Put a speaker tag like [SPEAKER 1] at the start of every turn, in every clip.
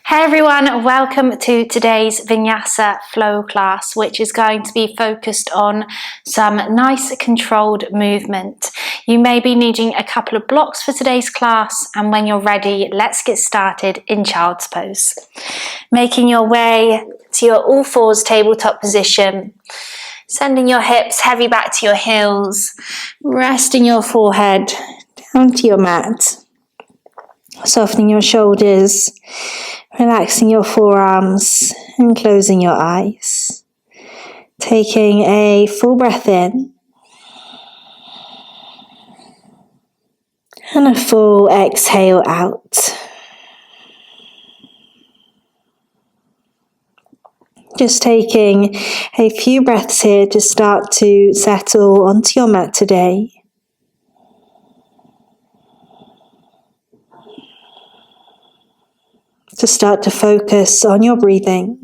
[SPEAKER 1] Hey everyone, welcome to today's Vinyasa flow class, which is going to be focused on some nice controlled movement. You may be needing a couple of blocks for today's class, and when you're ready, let's get started in child's pose. Making your way to your all fours tabletop position, sending your hips heavy back to your heels, resting your forehead down to your mat, softening your shoulders, relaxing your forearms and closing your eyes. Taking a full breath in and a full exhale out. Just taking a few breaths here to start to settle onto your mat today. To start to focus on your breathing.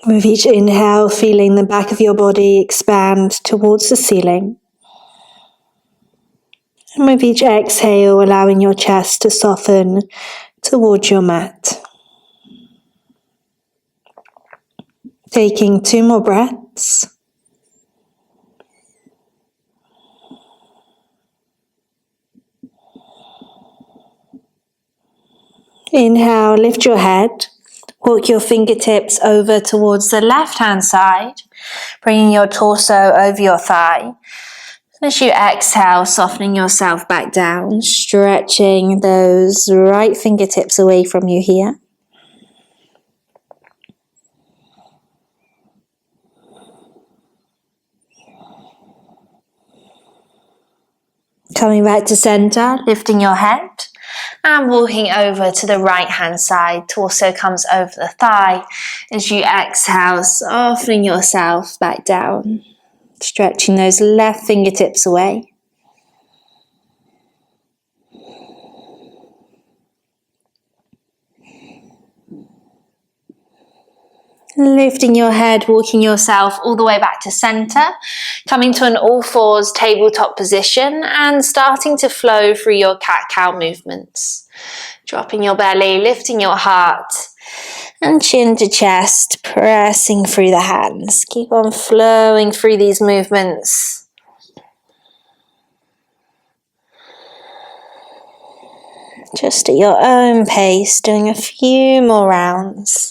[SPEAKER 1] With each inhale, feeling the back of your body expand towards the ceiling. And with each exhale, allowing your chest to soften towards your mat. Taking 2 more breaths. Inhale, lift your head. Walk your fingertips over towards the left-hand side, bringing your torso over your thigh. As you exhale, softening yourself back down, stretching those right fingertips away from you here. Coming back to center, lifting your head. And walking over to the right hand side, torso comes over the thigh. As you exhale, softening yourself back down, stretching those left fingertips away. Lifting your head, walking yourself all the way back to center, coming to an all fours tabletop position and starting to flow through your cat-cow movements. Dropping your belly, lifting your heart and chin to chest, pressing through the hands. Keep on flowing through these movements. Just at your own pace, doing a few more rounds.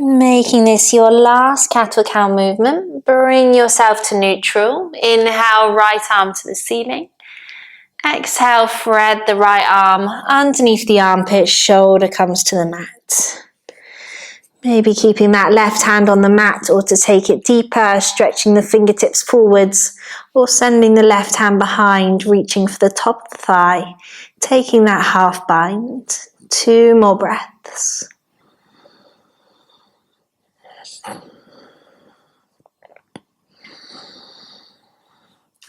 [SPEAKER 1] Making this your last cat or cow movement, bring yourself to neutral. Inhale, right arm to the ceiling. Exhale, thread the right arm underneath the armpit, shoulder comes to the mat. Maybe keeping that left hand on the mat, or to take it deeper, stretching the fingertips forwards, or sending the left hand behind, reaching for the top of the thigh, taking that half bind. 2 more breaths.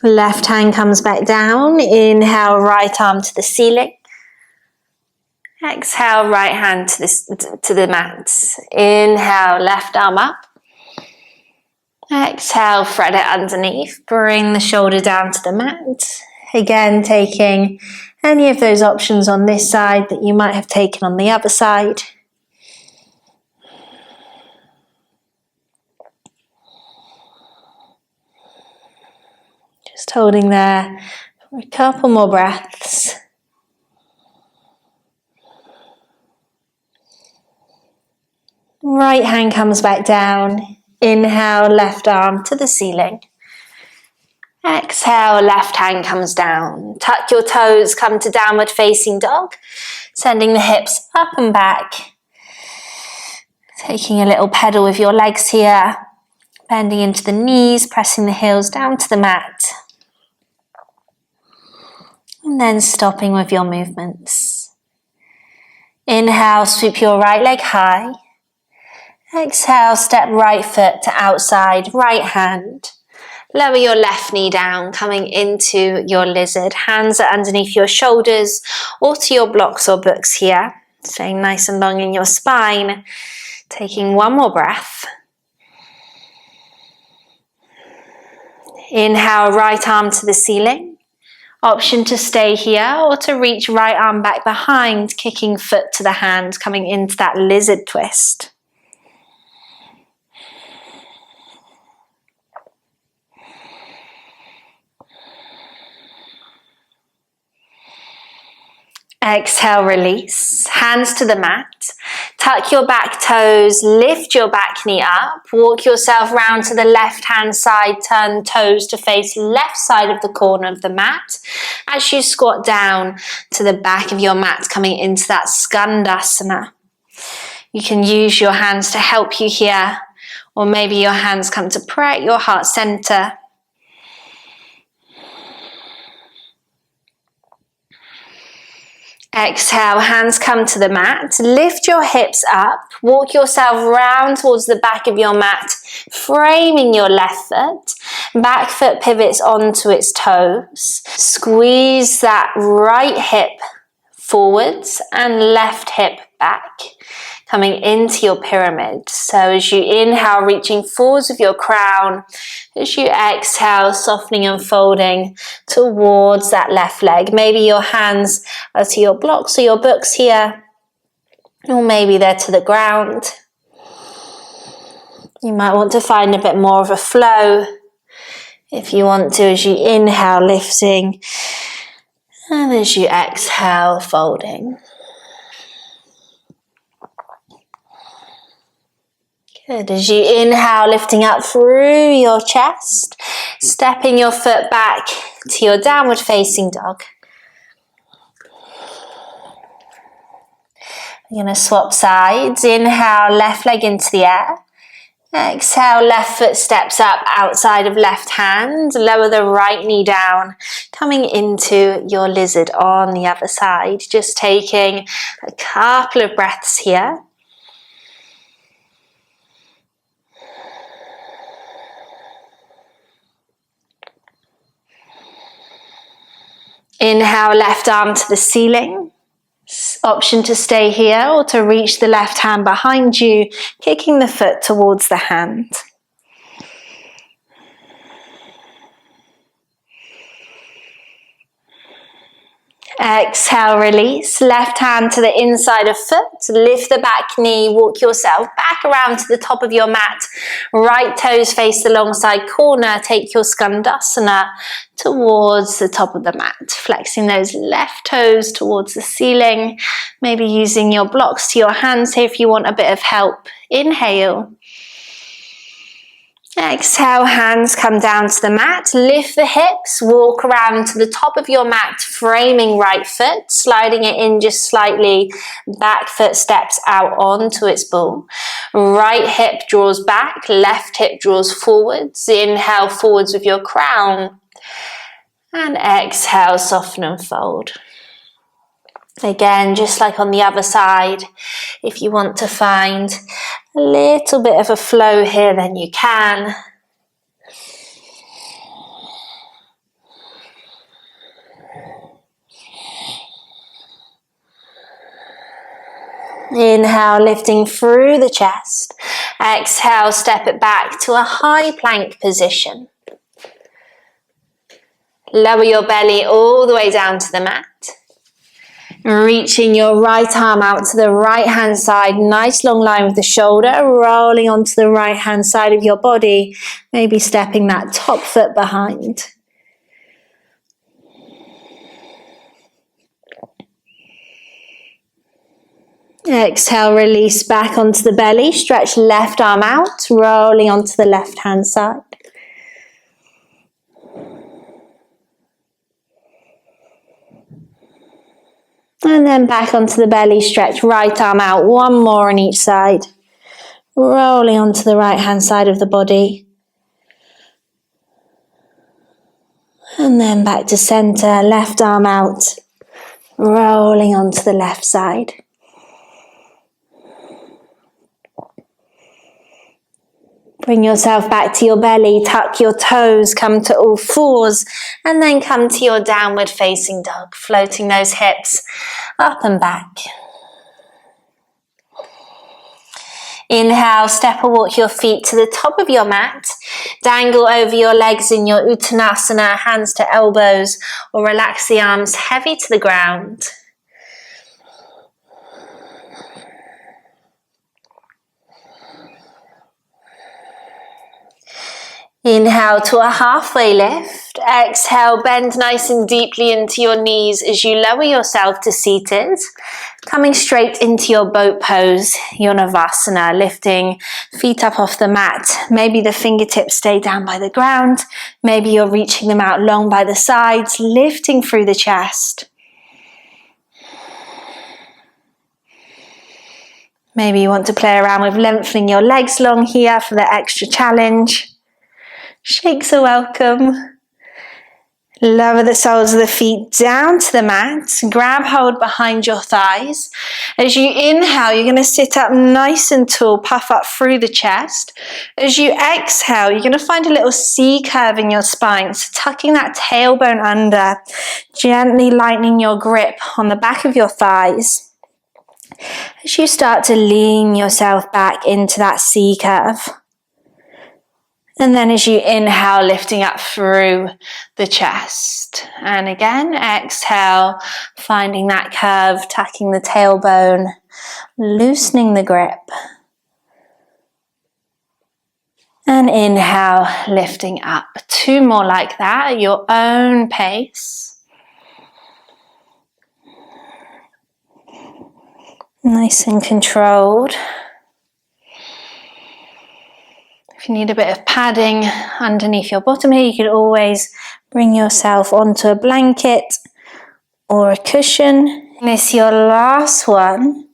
[SPEAKER 1] Left hand comes back down. Inhale, right arm to the ceiling. Exhale, right hand to the mat. Inhale, left arm up. Exhale, thread it underneath. Bring the shoulder down to the mat. Again, taking any of those options on this side that you might have taken on the other side. Just holding there for a couple more breaths. Right hand comes back down. Inhale, left arm to the ceiling. Exhale, left hand comes down. Tuck your toes, come to downward facing dog. Sending the hips up and back. Taking a little pedal with your legs here, bending into the knees, pressing the heels down to the mat. And then stopping with your movements. Inhale, sweep your right leg high. Exhale, step right foot to outside, right hand. Lower your left knee down, coming into your lizard. Hands are underneath your shoulders or to your blocks or books here. Staying nice and long in your spine. Taking one more breath. Inhale, right arm to the ceiling. Option to stay here or to reach right arm back behind, kicking foot to the hand, coming into that lizard twist. Exhale, release. Hands to the mat. Tuck your back toes, lift your back knee up. Walk yourself round to the left hand side, turn toes to face left side of the corner of the mat. As you squat down to the back of your mat, coming into that Skandasana. You can use your hands to help you here, or maybe your hands come to prayer at your heart center. Exhale, hands come to the mat, lift your hips up, walk yourself round towards the back of your mat, framing your left foot, back foot pivots onto its toes, squeeze that right hip forwards and left hip back, coming into your pyramid. So as you inhale, reaching forwards with your crown, as you exhale, softening and folding towards that left leg. Maybe your hands are to your blocks or your books here, or maybe they're to the ground. You might want to find a bit more of a flow if you want to, as you inhale, lifting, and as you exhale, folding. Good. As you inhale, lifting up through your chest, stepping your foot back to your downward facing dog. We're going to swap sides. Inhale, left leg into the air. Exhale, left foot steps up outside of left hand. Lower the right knee down, coming into your lizard on the other side. Just taking a couple of breaths here. Inhale, left arm to the ceiling. Option to stay here or to reach the left hand behind you, kicking the foot towards the hand. Exhale, release. Left hand to the inside of foot. Lift the back knee. Walk yourself back around to the top of your mat. Right toes face the long side corner. Take your Skandasana towards the top of the mat. Flexing those left toes towards the ceiling. Maybe using your blocks to your hands here if you want a bit of help. Inhale. Exhale, hands come down to the mat, lift the hips, walk around to the top of your mat, framing right foot, sliding it in just slightly, back foot steps out onto its ball. Right hip draws back, left hip draws forwards, inhale forwards with your crown, and exhale, soften and fold. Again, just like on the other side, if you want to find a little bit of a flow here, then you can. Inhale, lifting through the chest. Exhale, step it back to a high plank position. Lower your belly all the way down to the mat. Reaching your right arm out to the right hand side, nice long line with the shoulder, rolling onto the right hand side of your body, maybe stepping that top foot behind. Exhale, release back onto the belly, stretch left arm out, rolling onto the left hand side. And then back onto the belly, stretch right arm out, one more on each side. rolling onto the right hand side of the body. And then back to center, left arm out, rolling onto the left side. Bring yourself back to your belly, tuck your toes, come to all fours, and then come to your downward facing dog, floating those hips up and back. Inhale, step or walk your feet to the top of your mat. Dangle over your legs in your Uttanasana, hands to elbows, or relax the arms heavy to the ground. Inhale to a halfway lift. Exhale, bend nice and deeply into your knees as you lower yourself to seated. Coming straight into your boat pose, your Navasana, lifting feet up off the mat. Maybe the fingertips stay down by the ground. Maybe you're reaching them out long by the sides, lifting through the chest. Maybe you want to play around with lengthening your legs long here for the extra challenge. Shakes are welcome. Lower the soles of the feet down to the mat. Grab hold behind your thighs. As you inhale, you're going to sit up nice and tall, puff up through the chest. As you exhale, you're going to find a little C curve in your spine. So tucking that tailbone under, gently lightening your grip on the back of your thighs. As you start to lean yourself back into that C curve. And then as you inhale, lifting up through the chest. And again, exhale, finding that curve, tucking the tailbone, loosening the grip. And inhale, lifting up. 2 more like that at your own pace. Nice and controlled. If you need a bit of padding underneath your bottom here, you could always bring yourself onto a blanket or a cushion. And this is your last one.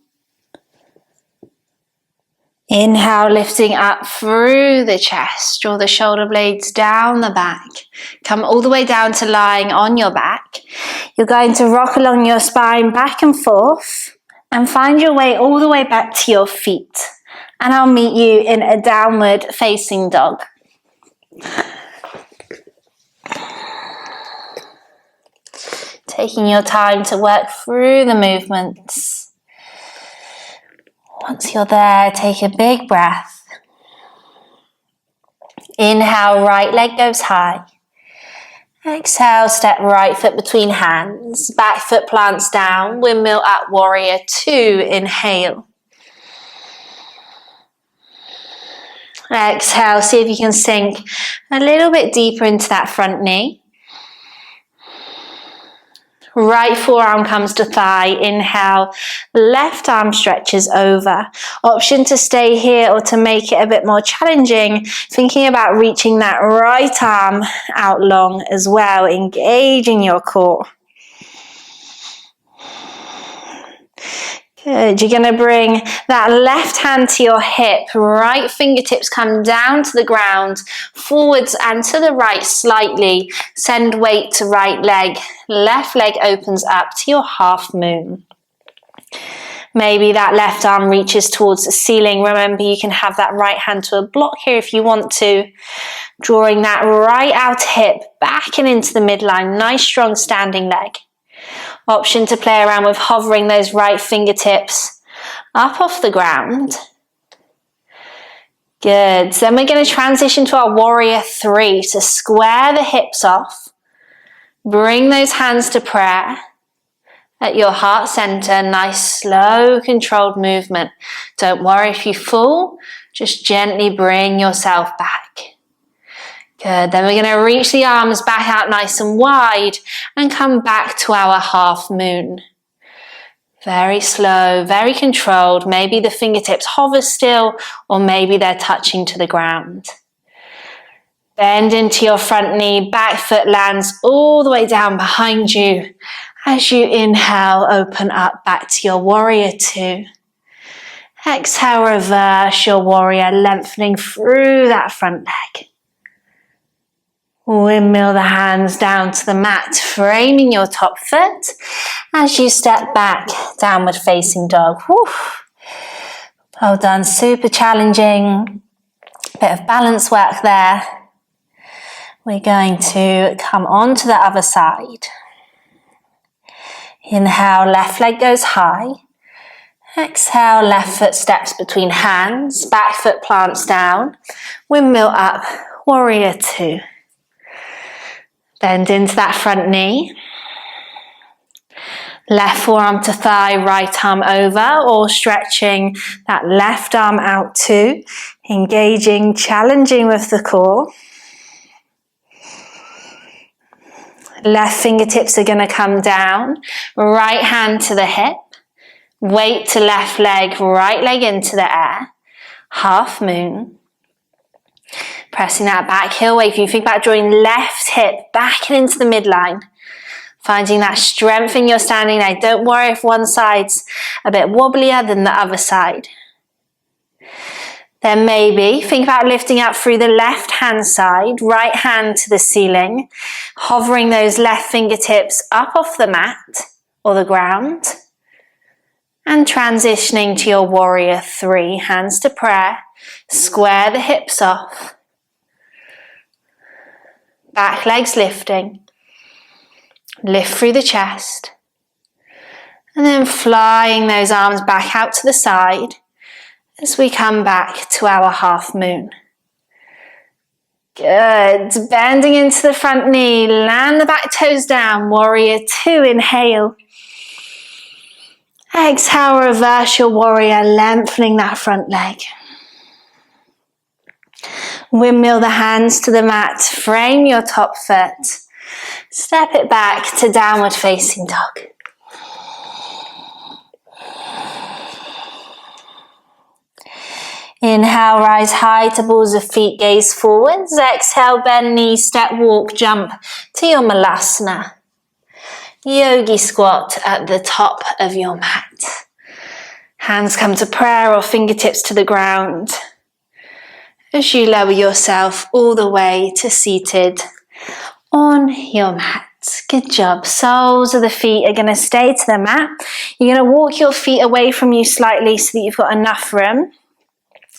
[SPEAKER 1] Inhale, lifting up through the chest. Draw the shoulder blades down the back. Come all the way down to lying on your back. You're going to rock along your spine back and forth and find your way all the way back to your feet. And I'll meet you in a downward facing dog. Taking your time to work through the movements. Once you're there, take a big breath. Inhale, right leg goes high. Exhale, step right foot between hands. Back foot plants down. Windmill at warrior 2. Inhale. Exhale, see if you can sink a little bit deeper into that front knee. Right forearm comes to thigh. Inhale, left arm stretches over. Option to stay here or to make it a bit more challenging, thinking about reaching that right arm out long as well, engaging your core. Good. You're going to bring that left hand to your hip. Right fingertips come down to the ground, forwards and to the right slightly. Send weight to right leg. Left leg opens up to your half moon. Maybe that left arm reaches towards the ceiling. Remember, you can have that right hand to a block here if you want to. Drawing that right out hip back and into the midline. Nice strong standing leg. Option to play around with hovering those right fingertips up off the ground. Good. So then we're going to transition to our warrior 3. So square the hips off. Bring those hands to prayer at your heart center. Nice, slow, controlled movement. Don't worry if you fall. Just gently bring yourself back. Good. Then we're going to reach the arms back out nice and wide and come back to our half moon. Very slow, very controlled. Maybe the fingertips hover still, or maybe they're touching to the ground. Bend into your front knee, back foot lands all the way down behind you. As you inhale, open up back to your warrior 2. Exhale, reverse your warrior, lengthening through that front leg. Windmill the hands down to the mat, framing your top foot as you step back, downward facing dog. Woo. Well done, super challenging. Bit of balance work there. We're going to come on to the other side. Inhale, left leg goes high. Exhale, left foot steps between hands, back foot plants down. Windmill up, warrior two. Bend into that front knee. Left forearm to thigh, right arm over, or stretching that left arm out too. Engaging, challenging with the core. Left fingertips are going to come down. Right hand to the hip. Weight to left leg, right leg into the air. Half moon. Pressing that back heel wave. You think about drawing left hip back into the midline. Finding that strength in your standing leg. Don't worry if one side's a bit wobblier than the other side. Then maybe think about lifting up through the left hand side, right hand to the ceiling, hovering those left fingertips up off the mat or the ground, and transitioning to your warrior three, hands to prayer, square the hips off, back legs lifting, lift through the chest, and then flying those arms back out to the side, as we come back to our half moon. Good. Bending into the front knee. Land the back toes down. Warrior two. Inhale. Exhale. Reverse your warrior. Lengthening that front leg. Windmill the hands to the mat. Frame your top foot. Step it back to downward facing dog. Inhale, rise high to balls of feet, gaze forwards. Exhale, bend knees, step, walk, jump to your malasana. Yogi squat at the top of your mat. Hands come to prayer or fingertips to the ground. As you lower yourself all the way to seated on your mat. Good job. Soles of the feet are going to stay to the mat. You're going to walk your feet away from you slightly so that you've got enough room.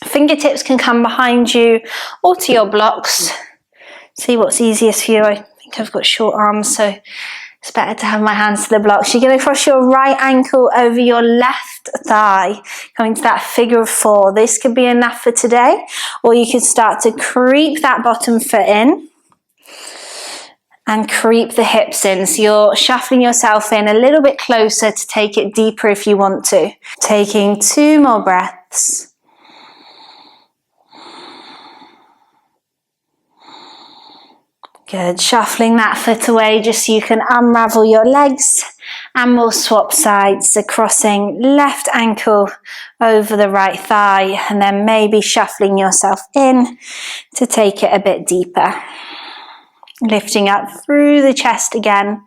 [SPEAKER 1] Fingertips can come behind you or to your blocks. See what's easiest for you. I think I've got short arms, so it's better to have my hands to the blocks. You're going to cross your right ankle over your left thigh, coming to that figure of four. This could be enough for today, or you could start to creep that bottom foot in and creep the hips in. So you're shuffling yourself in a little bit closer to take it deeper if you want to. Taking 2 more breaths. Good, shuffling that foot away just so you can unravel your legs, and we'll swap sides. So crossing left ankle over the right thigh, and then maybe shuffling yourself in to take it a bit deeper. Lifting up through the chest again.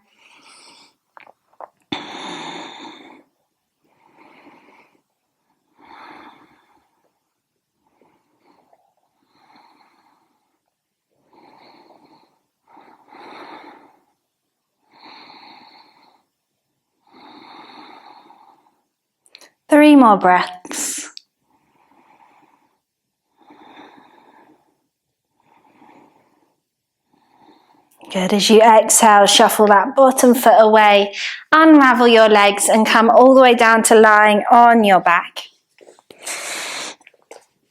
[SPEAKER 1] Three more breaths. Good. As you exhale, shuffle that bottom foot away, unravel your legs and come all the way down to lying on your back.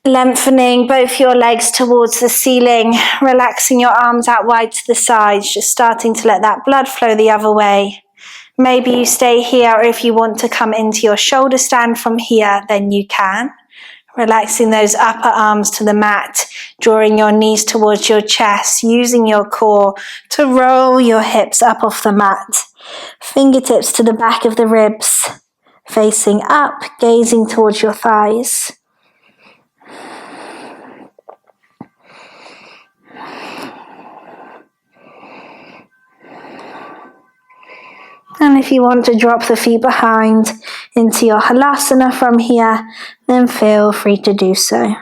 [SPEAKER 1] Lengthening both your legs towards the ceiling, relaxing your arms out wide to the sides, just starting to let that blood flow the other way. Maybe you stay here, or if you want to come into your shoulder stand from here, then you can. Relaxing those upper arms to the mat, drawing your knees towards your chest, using your core to roll your hips up off the mat. Fingertips to the back of the ribs, facing up, gazing towards your thighs. And if you want to drop the feet behind, into your halasana from here, then feel free to do so.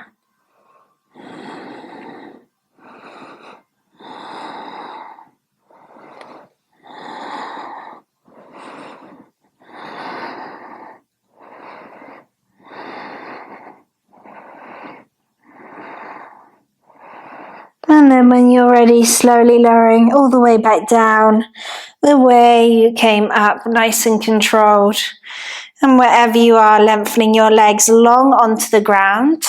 [SPEAKER 1] And then when you're ready, slowly lowering all the way back down, the way you came up, nice and controlled. And wherever you are, lengthening your legs long onto the ground.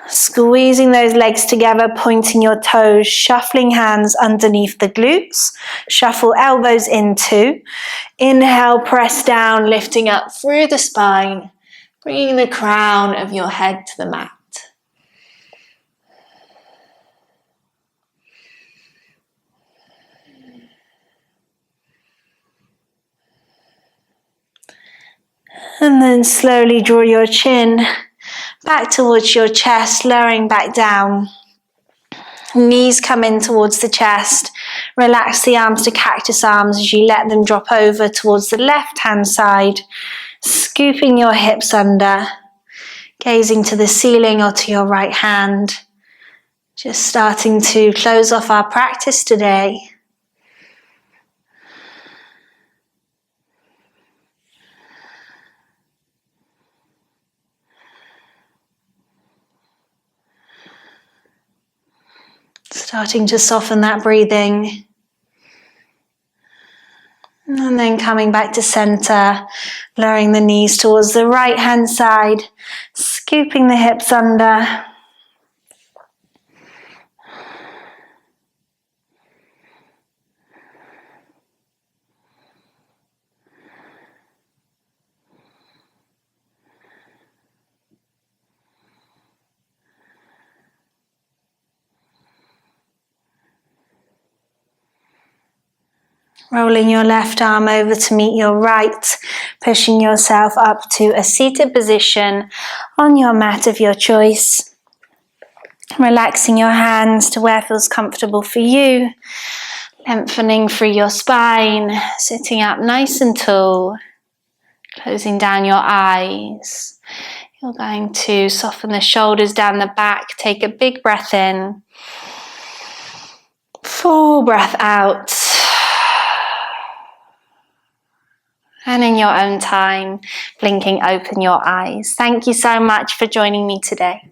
[SPEAKER 1] Squeezing those legs together, pointing your toes, shuffling hands underneath the glutes. Shuffle elbows in too. Inhale, press down, lifting up through the spine, bringing the crown of your head to the mat. And then slowly draw your chin back towards your chest, lowering back down. Knees come in towards the chest. Relax the arms to cactus arms as you let them drop over towards the left hand side, scooping your hips under, gazing to the ceiling or to your right hand. Just starting to close off our practice today. Starting to soften that breathing. And then coming back to center, lowering the knees towards the right hand side, scooping the hips under. Rolling your left arm over to meet your right, pushing yourself up to a seated position on your mat of your choice. Relaxing your hands to where feels comfortable for you. Lengthening through your spine, sitting up nice and tall. Closing down your eyes. You're going to soften the shoulders down the back. Take a big breath in. Full breath out. And in your own time, blinking open your eyes. Thank you so much for joining me today.